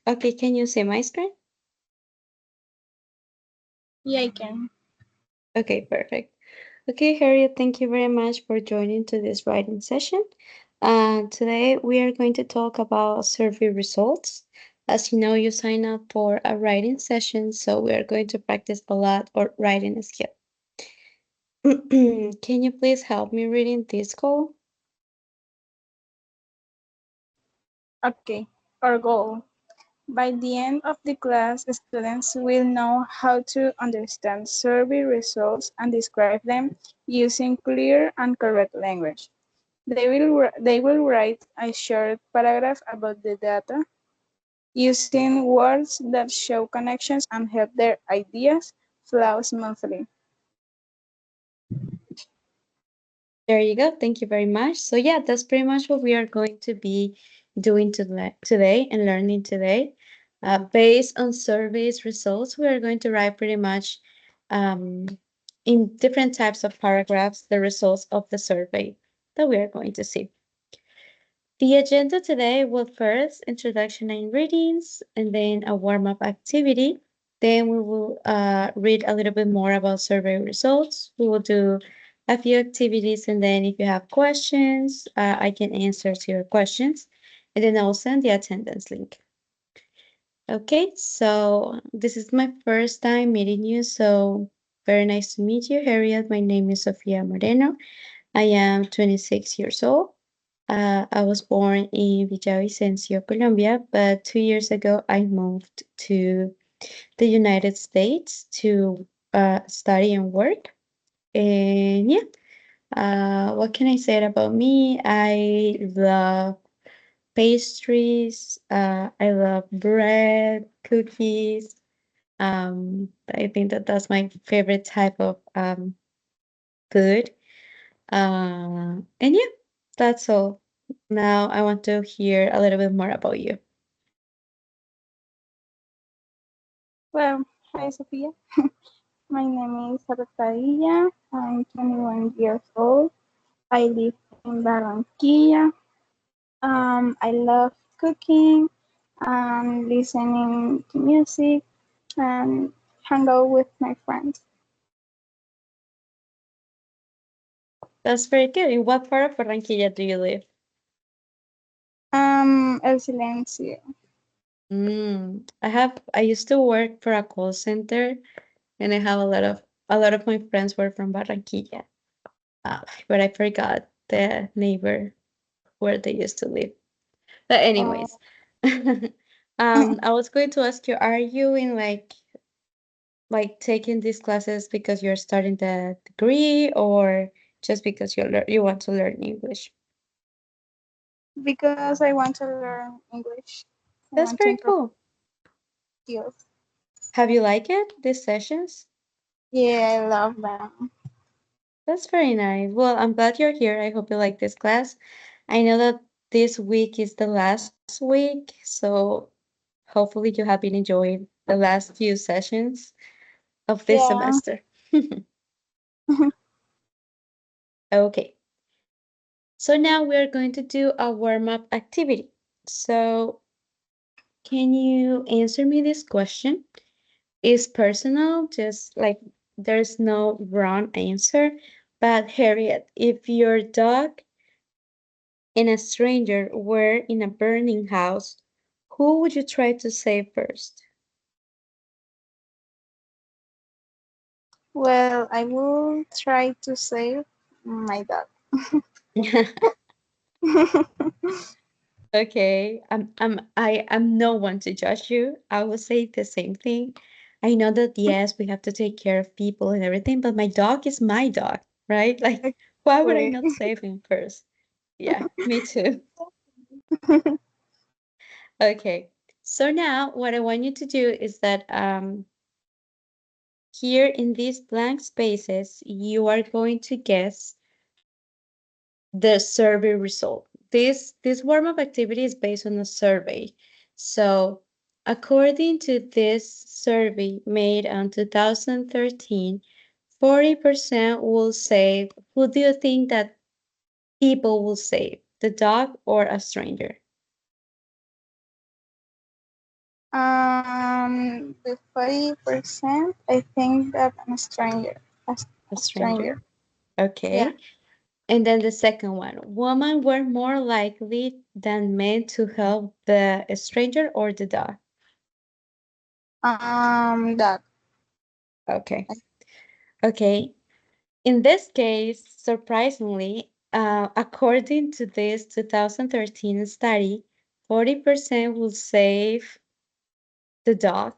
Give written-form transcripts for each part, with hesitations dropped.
Okay, can you see my screen? Yeah, I can. Okay, perfect. Okay, Harriet, thank you very much for joining to this writing session. Today we are going to talk about survey results. As you know, you sign up for a writing session, so we are going to practice a lot or writing skill. Can you please help me reading this goal? Okay, our goal. By the end of the class, students will know how to understand survey results and describe them using clear and correct language. They will write a short paragraph about the data using words that show connections and help their ideas flow smoothly. There you go. Thank you very much. So yeah, that's pretty much what we are going to be doing today and learning today. Based on surveys results, we are going to write pretty much um, in different types of paragraphs the results of the survey that we are going to see. The agenda today will first introduction and readings, and then a warm-up activity. Then we will read a little bit more about survey results. We will do a few activities, and then if you have questions, I can answer to your questions. And then I'll send the attendance link. Okay, so this is my first time meeting you, so very nice to meet you, Harriet. My name is Sofia Moreno. I am 26 years old. I was born in Villavicencio, Colombia, but 2 years ago I moved to the United States to study and work. And yeah, what can I say about me? I love pastries. I love bread, cookies. I think that that's my favorite type of food. And yeah, that's all. Now I want to hear a little bit more about you. Well, hi Sophia. My name is Sara Padilla. I'm 21 years old. I live in Barranquilla. I love cooking and listening to music and hang out with my friends. That's very good. In what part of Barranquilla do you live? El Silencio. I used to work for a call center and I have a lot of my friends were from Barranquilla. But I forgot the neighbor where they used to live. But Oh, anyways, I was going to ask you, are you in like taking these classes because you're starting the degree or just because you want to learn English? because I want to learn English. I That's want to very improve cool. skills. Have you liked it, these sessions? Yeah, I love them. That's very nice. Well, I'm glad you're here. I hope you like this class. I know that this week is the last week, so hopefully you have been enjoying the last few sessions of this Yeah. semester. Okay, so now we're going to do a warm-up activity. So can you answer me this question? It's personal, just like there's no wrong answer. But Harriet, if your dog and a stranger were in a burning house, who would you try to save first? Well, I will try to save my dog. Okay, I'm no one to judge you. I will say the same thing. I know that yes, we have to take care of people and everything, but my dog is my dog, right? Like, why would I Exactly. not save him first? Yeah, me too. Okay, so now what I want you to do is that here in these blank spaces, you are going to guess the survey result. This warm-up activity is based on a survey. So according to this survey made in 2013, 40% will say, who do you think that people will save, the dog or a stranger? The 40%, I think that I'm a stranger. A A stranger. stranger. Yeah. Okay. And then the second one, women were more likely than men to help the stranger or the dog. Dog. Okay. Okay. In this case, surprisingly, according to this 2013 study, 40% will save the dog.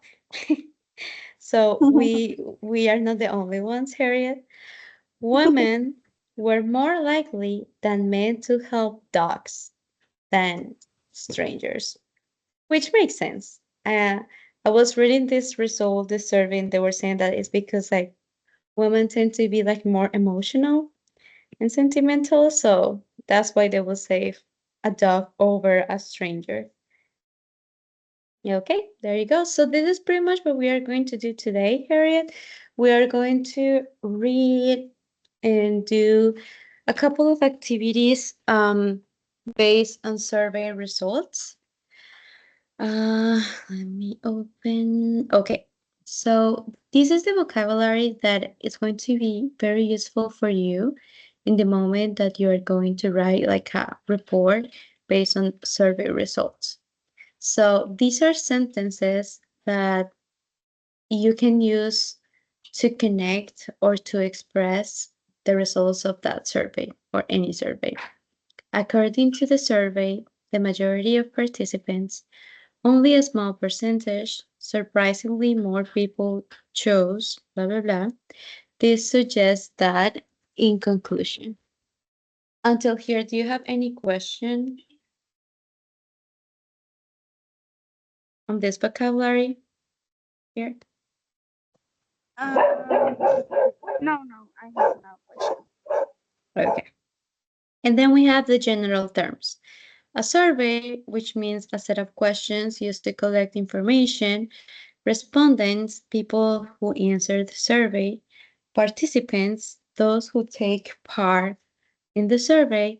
So we are not the only ones, Harriet. Women were more likely than men to help dogs than strangers, which makes sense. I was reading this result, this survey, and they were saying that it's because like women tend to be like more emotional and sentimental, so that's why they will save a dog over a stranger. Okay, there you go. So this is pretty much what we are going to do today, Harriet. We are going to read and do a couple of activities based on survey results. Let me open. Okay, so this is the vocabulary that is going to be very useful for you in the moment that you are going to write like a report based on survey results. So these are sentences that you can use to connect or to express the results of that survey or any survey. According to the survey, the majority of participants, only a small percentage, surprisingly more people chose blah blah blah. This suggests that in conclusion. Until here, do you have any question on this vocabulary here? No, I have no question. Okay. And then we have the general terms. A survey, which means a set of questions used to collect information, respondents, people who answer the survey, participants, those who take part in the survey,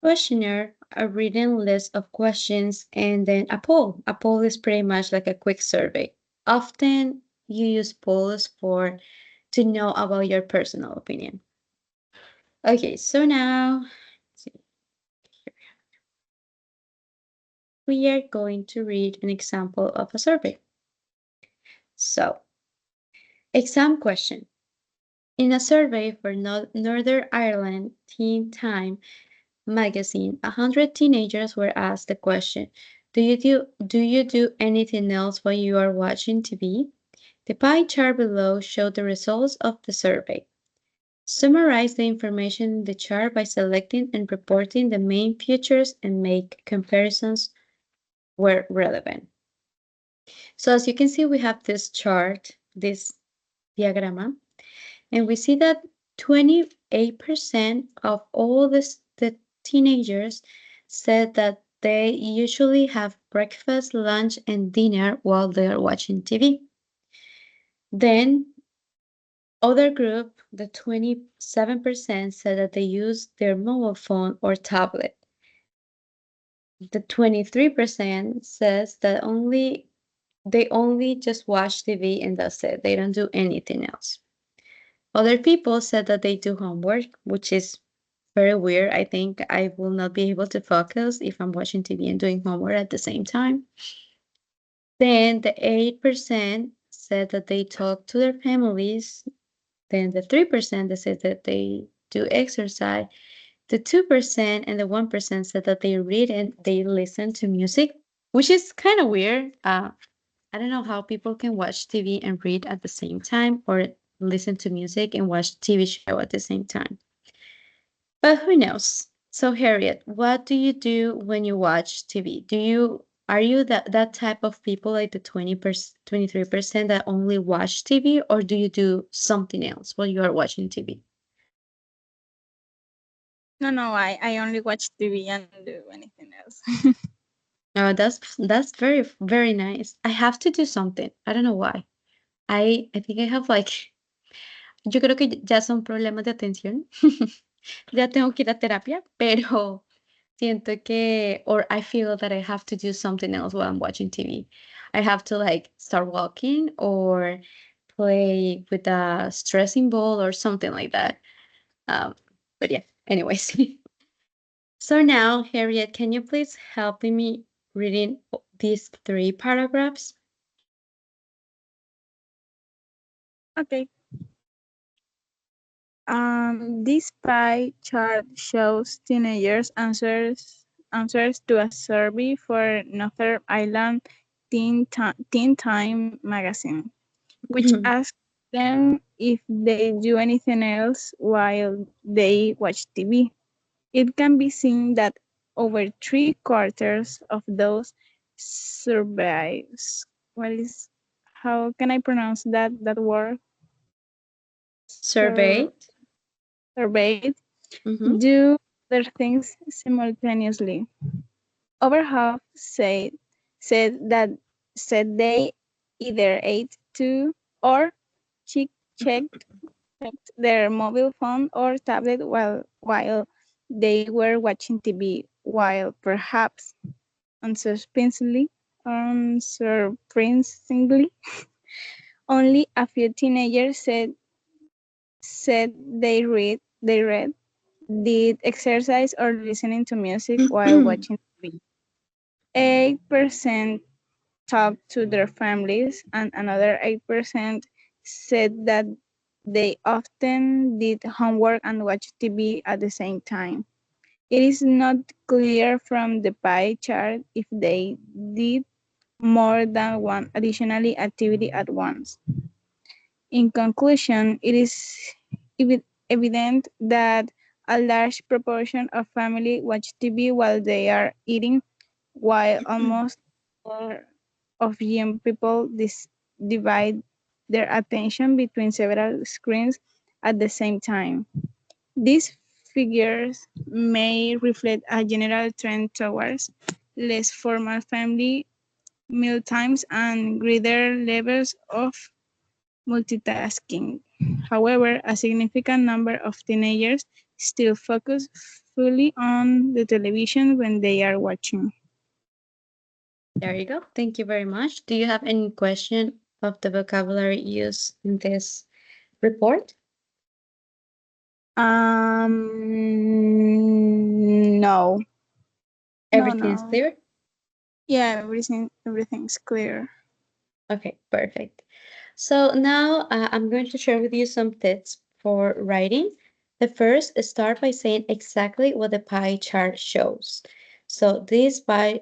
questionnaire, a written list of questions, and then a poll. A poll is pretty much like a quick survey. Often you use polls for to know about your personal opinion. Okay, so now we are going to read an example of a survey. So, exam question. In a survey for Northern Ireland Teen Time magazine, 100 teenagers were asked the question, do you do anything else while you are watching TV? The pie chart below showed the results of the survey. Summarize the information in the chart by selecting and reporting the main features and make comparisons where relevant. So as you can see, we have this chart, this diagram, and we see that 28% of all the teenagers said that they usually have breakfast, lunch, and dinner while they are watching TV. Then other group, the 27% said that they use their mobile phone or tablet. The 23% says that they only just watch TV and that's it. They don't do anything else. Other people said that they do homework, which is very weird. I think I will not be able to focus if I'm watching TV and doing homework at the same time. Then the 8% said that they talk to their families. Then the 3% that said that they do exercise. The 2% and the 1% said that they read and they listen to music, which is kind of weird. I don't know how people can watch TV and read at the same time or listen to music and watch TV show at the same time. But who knows? So Harriet, what do you do when you watch TV? Are you that type of people like the 20%, 23% that only watch TV or do you do something else while you are watching TV? No, I only watch TV and do anything else. Oh, that's very very nice. I have to do something. I don't know why. I think I have like yo creo que ya son problemas de atención. Ya tengo que ir a terapia, pero siento que or I feel that I have to do something else while I'm watching TV. I have to like start walking or play with a stressing ball or something like that. But yeah, anyways. So now, Harriet, can you please help me reading these three paragraphs? Okay. This pie chart shows teenagers' answers to a survey for Northern Ireland Teen Time magazine, which asked them if they do anything else while they watch TV. It can be seen that over three-quarters of those surveys, what is, how can I pronounce that word? Sur- Surveyed. Surveyed Mm-hmm. do other things simultaneously. Over half said that said they either ate to or check, checked checked their mobile phone or tablet while they were watching TV, while perhaps unsurprisingly, unsurprisingly, only a few teenagers said they read, did exercise or listening to music while watching TV. 8% talked to their families, and another 8% said that they often did homework and watched TV at the same time. It is not clear from the pie chart if they did more than one additional activity at once. In conclusion, it is evident that a large proportion of families watch TV while they are eating, while almost all of young people divide their attention between several screens at the same time. These figures may reflect a general trend towards less formal family mealtimes and greater levels of multitasking. However, a significant number of teenagers still focus fully on the television when they are watching. There you go. Thank you very much. Do you have any question of the vocabulary used in this report? No, no, Everything is no. clear? Yeah, everything's clear. Okay, perfect. So now I'm going to share with you some tips for writing. The first, start by saying exactly what the pie chart shows. So this pie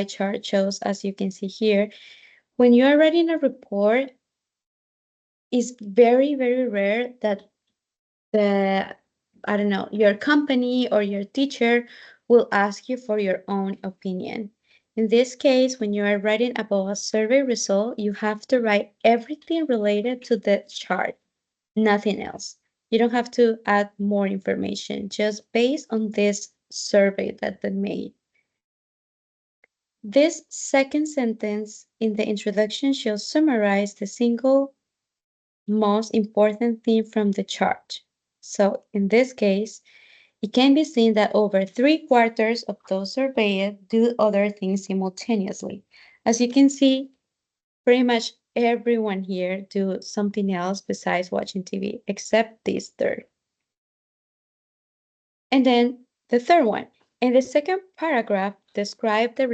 chart shows, as you can see here, when you are writing a report, it's very, very rare that the, I don't know, your company or your teacher will ask you for your own opinion. In this case, when you are writing about a survey result, you have to write everything related to the chart, nothing else. You don't have to add more information, just based on this survey that they made. This second sentence in the introduction should summarize the single most important thing from the chart. So in this case, it can be seen that over three-quarters of those surveyed do other things simultaneously. As you can see, pretty much everyone here do something else besides watching TV, except this third. And then the third one. In the second paragraph, describe the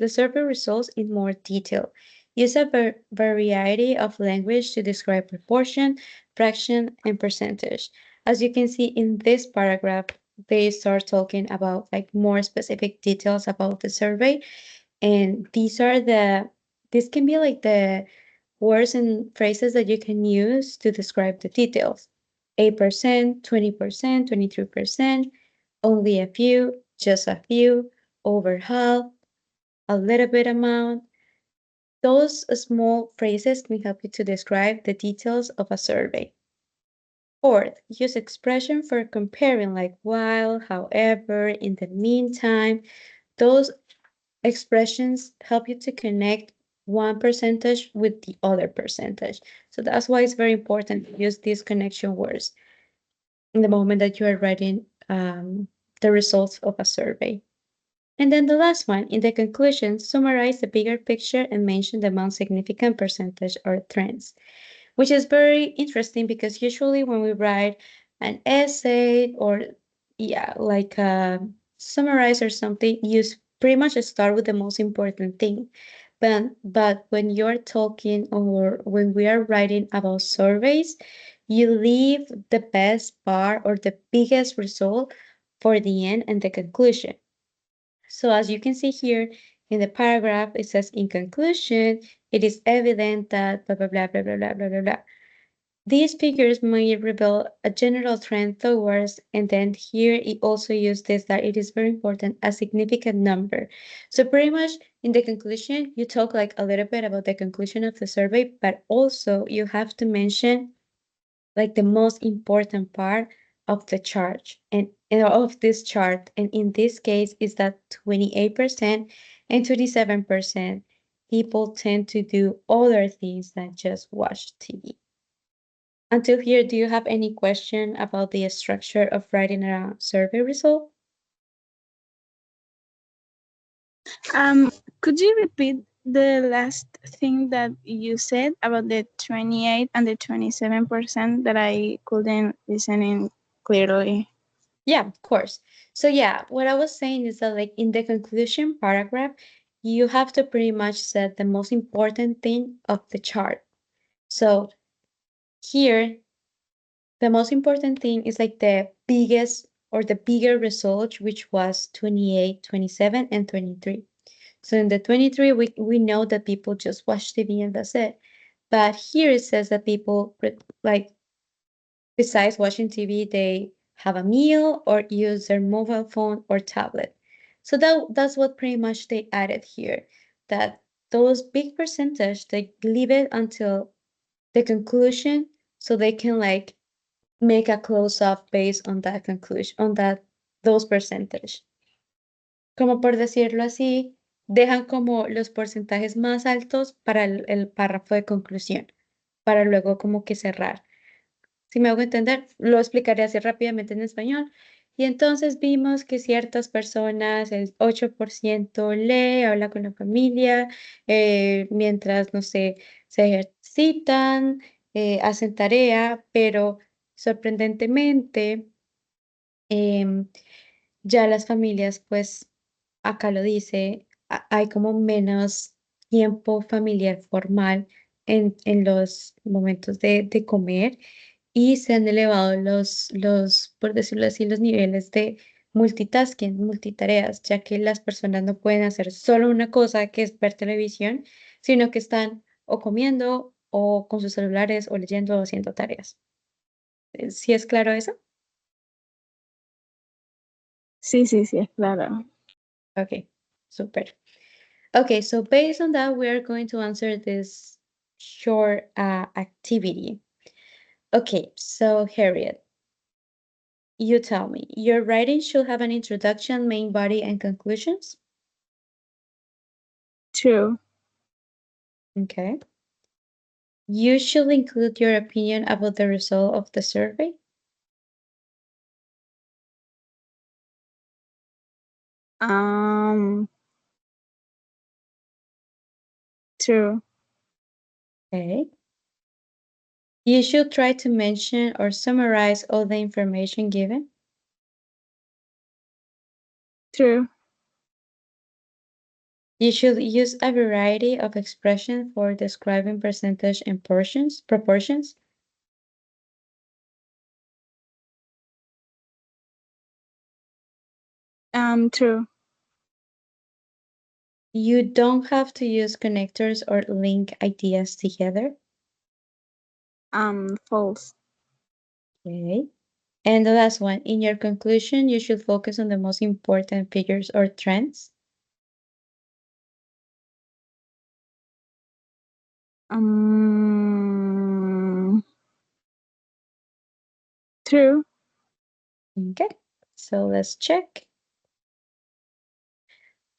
survey results in more detail. Use a variety of language to describe proportion, fraction, and percentage. As you can see in this paragraph, they start talking about like more specific details about the survey. And these can be like the words and phrases that you can use to describe the details. 8%, 20%, 23%, only a few, just a few, over half, a little bit amount. Those small phrases can help you to describe the details of a survey. Fourth, use expression for comparing like while, however, in the meantime. Those expressions help you to connect one percentage with the other percentage. So that's why it's very important to use these connection words in the moment that you are writing the results of a survey. And then the last one, in the conclusion, summarize the bigger picture and mention the most significant percentage or trends, which is very interesting because usually when we write an essay or yeah, like summarize or something, pretty much start with the most important thing. But when you're talking or when we are writing about surveys, you leave the best part or the biggest result for the end and the conclusion. So as you can see here in the paragraph, it says, in conclusion, it is evident that blah, blah, blah, blah, blah, blah, blah, blah, blah. These figures may reveal a general trend towards, and then here it also used this, that it is very important, a significant number. So pretty much in the conclusion, you talk like a little bit about the conclusion of the survey, but also you have to mention like the most important part of the chart and of this chart. And in this case is that 28% and 27% people tend to do other things than just watch TV. Until here, do you have any question about the structure of writing a survey result? Could you repeat the last thing that you said about the 28 and the 27% that I couldn't listen in clearly? Yeah, of course. So yeah, what I was saying is that like in the conclusion paragraph, you have to pretty much set the most important thing of the chart. So here, the most important thing is like the biggest or the bigger result, which was 28, 27, and 23. So in the 23, we know that people just watch TV and that's it. But here it says that people like besides watching TV, they have a meal or use their mobile phone or tablet. So that's what pretty much they added here, that those big percentage, they leave it until the conclusion so they can like make a close up based on that conclusion, on that those percentage. Como por decirlo así, dejan como los porcentajes más altos para el párrafo de conclusión, para luego como que cerrar. Si me hago entender, lo explicaré así rápidamente en español. Y entonces vimos que ciertas personas, el 8% lee, habla con la familia, mientras, no sé, se ejercitan, hacen tarea, pero sorprendentemente, em, ya las familias, pues, acá lo dice, hay como menos tiempo familiar formal en los momentos de comer y se han elevado por decirlo así, los niveles de multitasking, multitareas, ya que las personas no pueden hacer solo una cosa, que es ver televisión, sino que están o comiendo o con sus celulares o leyendo o haciendo tareas. ¿Sí es claro eso? Sí, sí, sí, es claro. Okay, super. Okay, so based on that, we are going to answer this short activity. Okay, so Harriet, you tell me, your writing should have an introduction, main body, and conclusions. True. Okay. You should include your opinion about the result of the survey. Um, True. Okay. You should try to mention or summarize all the information given. True. You should use a variety of expressions for describing percentage and proportions. True. You don't have to use connectors or link ideas together. False. Okay. And the last one, in your conclusion, you should focus on the most important figures or trends. True. Okay, so let's check.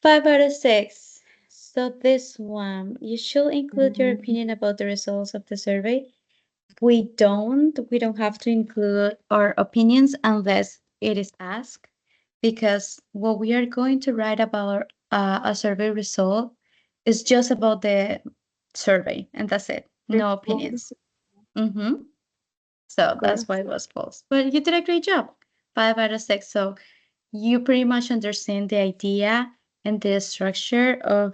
5 out of 6. So this one, you should include your opinion about the results of the survey. We don't have to include our opinions unless it is asked, because what we are going to write about a survey result is just about the survey, and that's it. No opinions. Mm-hmm. So that's why it was false. But you did a great job. 5 out of 6. So you pretty much understand the idea and the structure of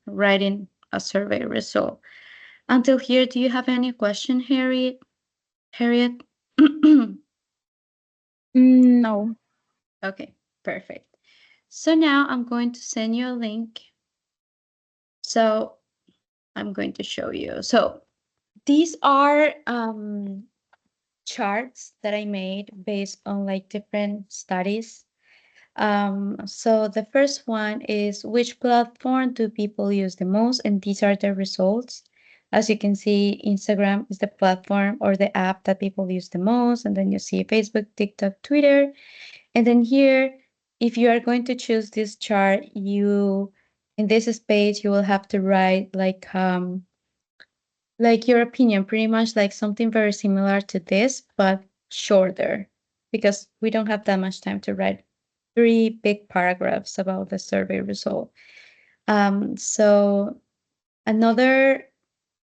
writing a survey result. Until here, do you have any question, Harriet? Harriet? No. Okay, perfect. So now I'm going to send you a link. So I'm going to show you. So these are charts that I made based on like different studies. So the first one is which platform do people use the most? And these are the results. As you can see, Instagram is the platform or the app that people use the most. And then you see Facebook, TikTok, Twitter. And then here, if you are going to choose this chart, you in this space you will have to write like your opinion, pretty much like something very similar to this, but shorter, because we don't have that much time to write 3 big paragraphs about the survey result. So another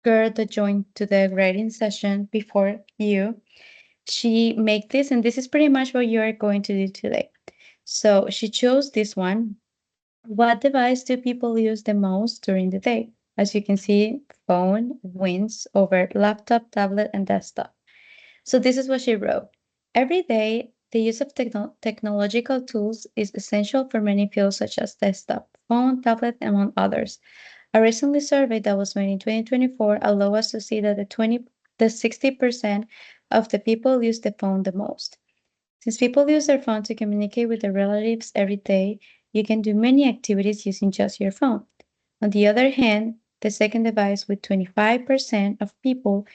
girl that joined to the writing session before you, she made this, and this is pretty much what you are going to do today. So she chose this one. What device do people use the most during the day? As you can see, phone wins over laptop, tablet, and desktop. So this is what she wrote. Every day, the use of technological tools is essential for many fields such as desktop, phone, tablet, among others. A recently survey that was made in 2024 allowed us to see that the 60% of the people use the phone the most. Since people use their phone to communicate with their relatives every day, you can do many activities using just your phone. On the other hand, the second device, with 25% of people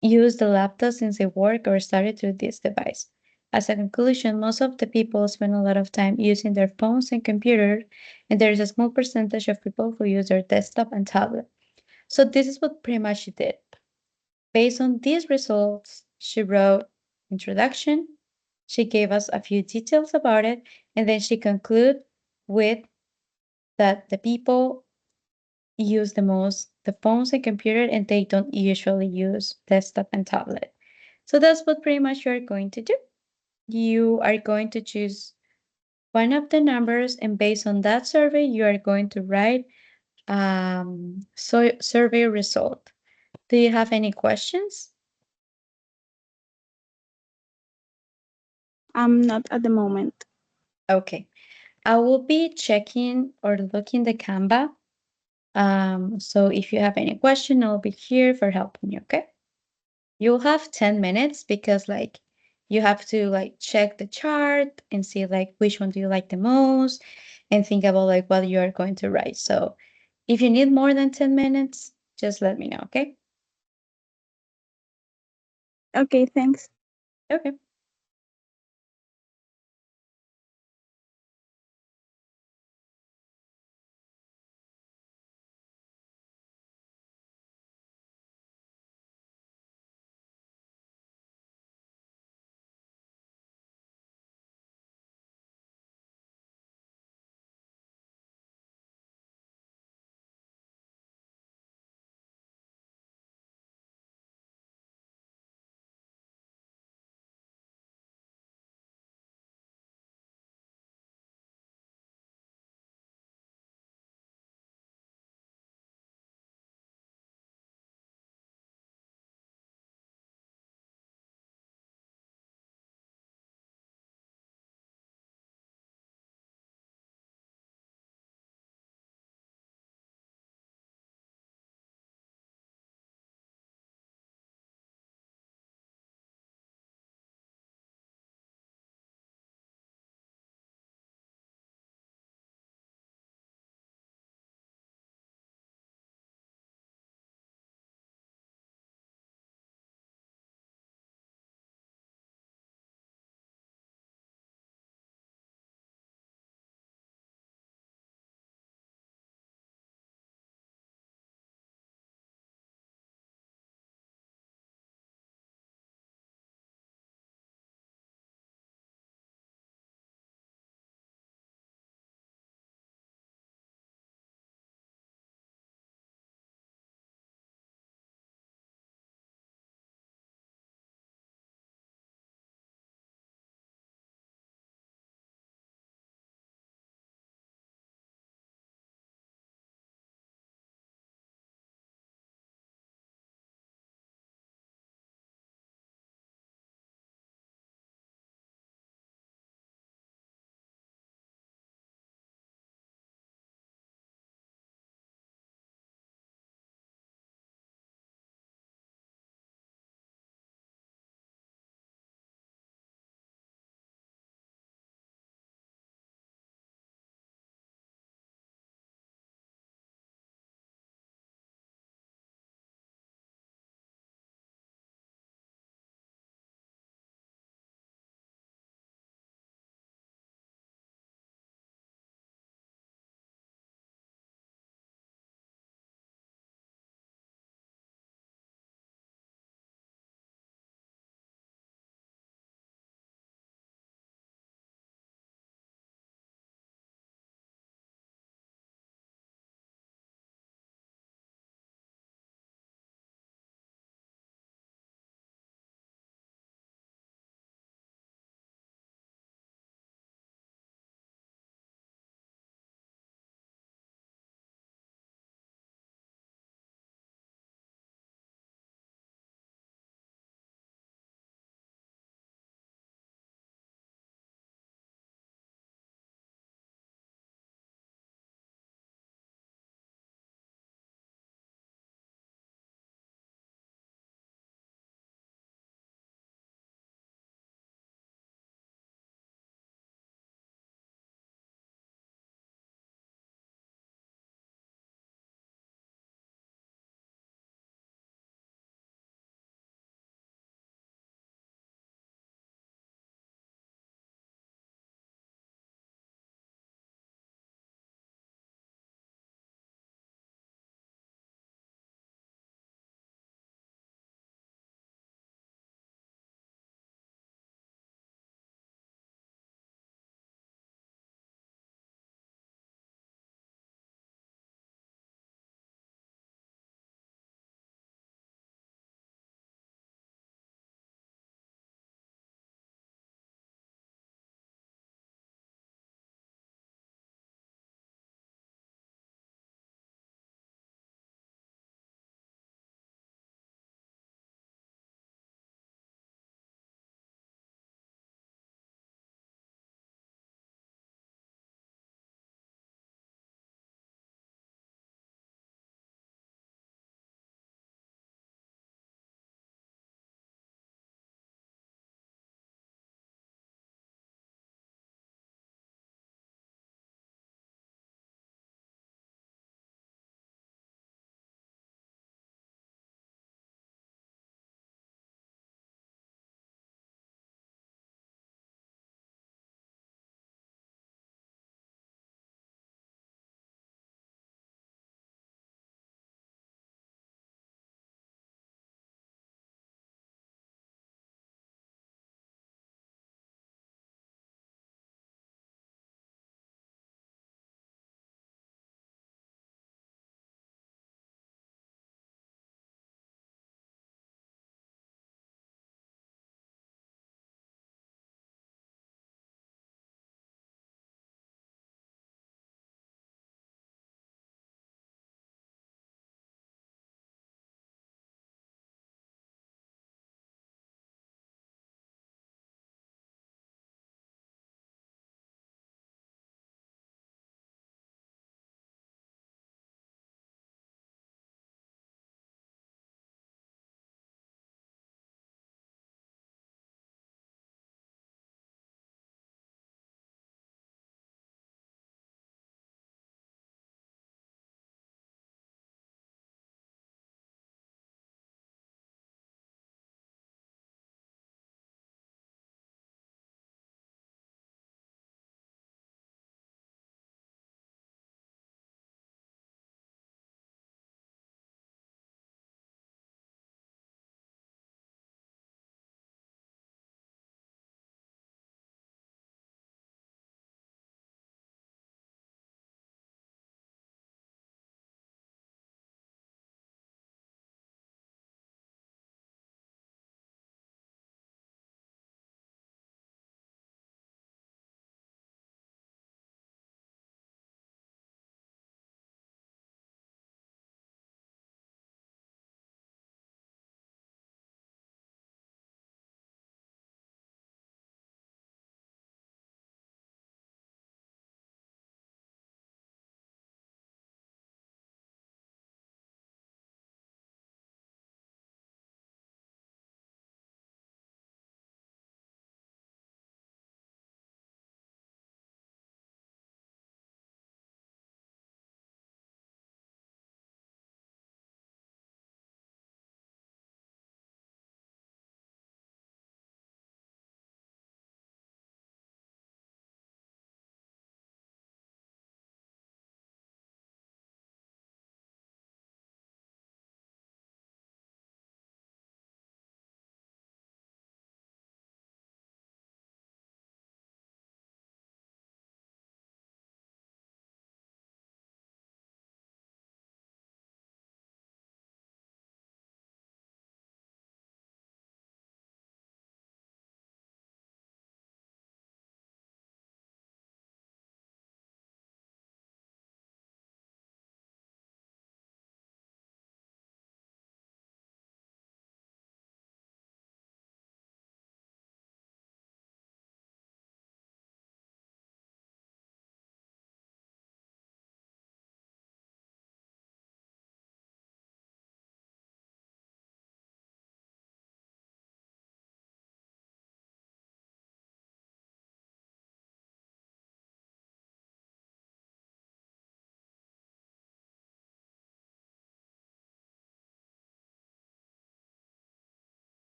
use the laptop since they work or study through this device. As a conclusion, most of the people spend a lot of time using their phones and computers, and there is a small percentage of people who use their desktop and tablet. So this is what pretty much she did. Based on these results, she wrote introduction. She gave us a few details about it, and then she concluded with that the people use the most the phones and computer, and they don't usually use desktop and tablet. So that's what pretty much you're going to do. You are going to choose one of the numbers, and based on that survey, you are going to write survey result. Do you have any questions? Not at the moment. Okay. I will be checking or looking the Canva. So if you have any question, I'll be here for helping you, okay? You'll have 10 minutes because like you have to like check the chart and see like which one do you like the most and think about like what you are going to write. So if you need more than 10 minutes, just let me know, okay? Okay, thanks. Okay.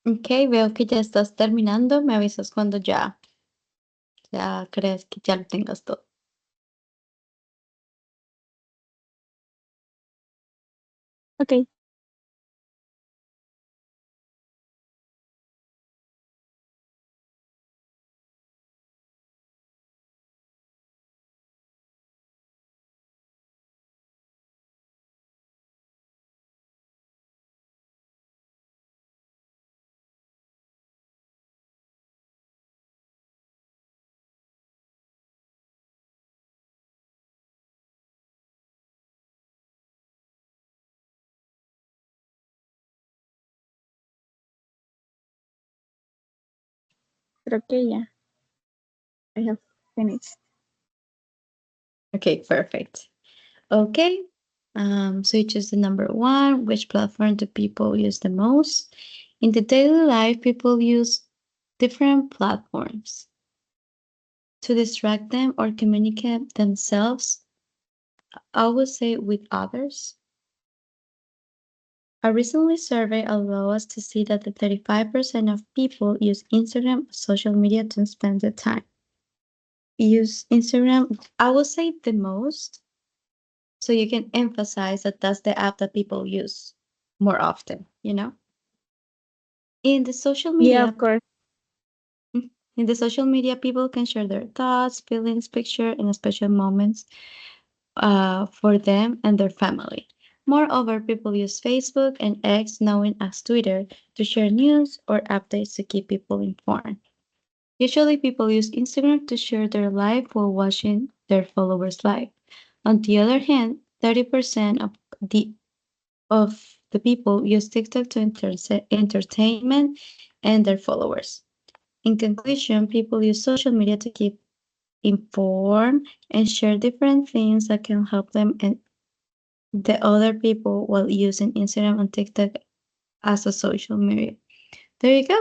Ok, veo que ya estás terminando. Me avisas cuando ya crees que ya lo tengas todo. Okay. Creo que ya. I have finished. Okay, perfect. Okay. So you choose the number one. Which platform do people use the most? In the daily life, people use different platforms to distract them or communicate themselves, I would say, with others. A recently survey allowed us to see that the 35% of people use Instagram social media to spend the time. Use Instagram, I would say the most, so you can emphasize that that's the app that people use more often, you know? In the social Yeah, of media, course. in the social media, people can share their thoughts, feelings, picture, and special moments for them and their family. Moreover, people use Facebook and X, known as Twitter, to share news or updates to keep people informed. Usually, people use Instagram to share their life while watching their followers' live. On the other hand, 30% of the people use TikTok to entertainment and their followers. In conclusion, people use social media to keep informed and share different things that can help them and the other people while using Instagram and TikTok as a social media. There you go.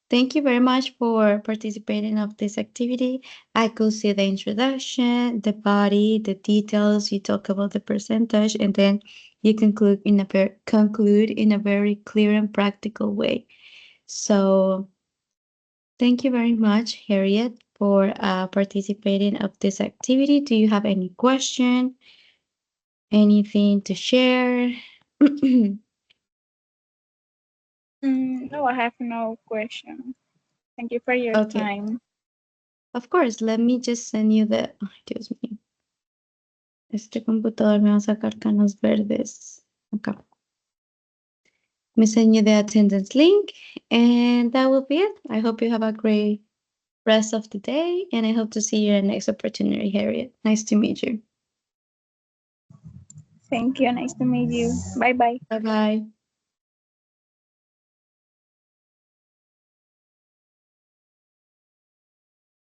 Thank you very much for participating of this activity. I could see the introduction, the body, the details. You talk about the percentage, and then you conclude in a very clear and practical way. So thank you very much, Harriet, for participating of this activity. Do you have any question? Anything to share? No, I have no question. Thank you for your Okay, time. of course. Let me just send you the. Ay, Dios mío. Este computador me va a sacar canas verdes. Acá. Me send you the attendance link, and that will be it. I hope you have a great rest of the day, and I hope to see you in the next opportunity, Harriet. Nice to meet you. Thank you. Nice to meet you. Bye bye. Bye bye.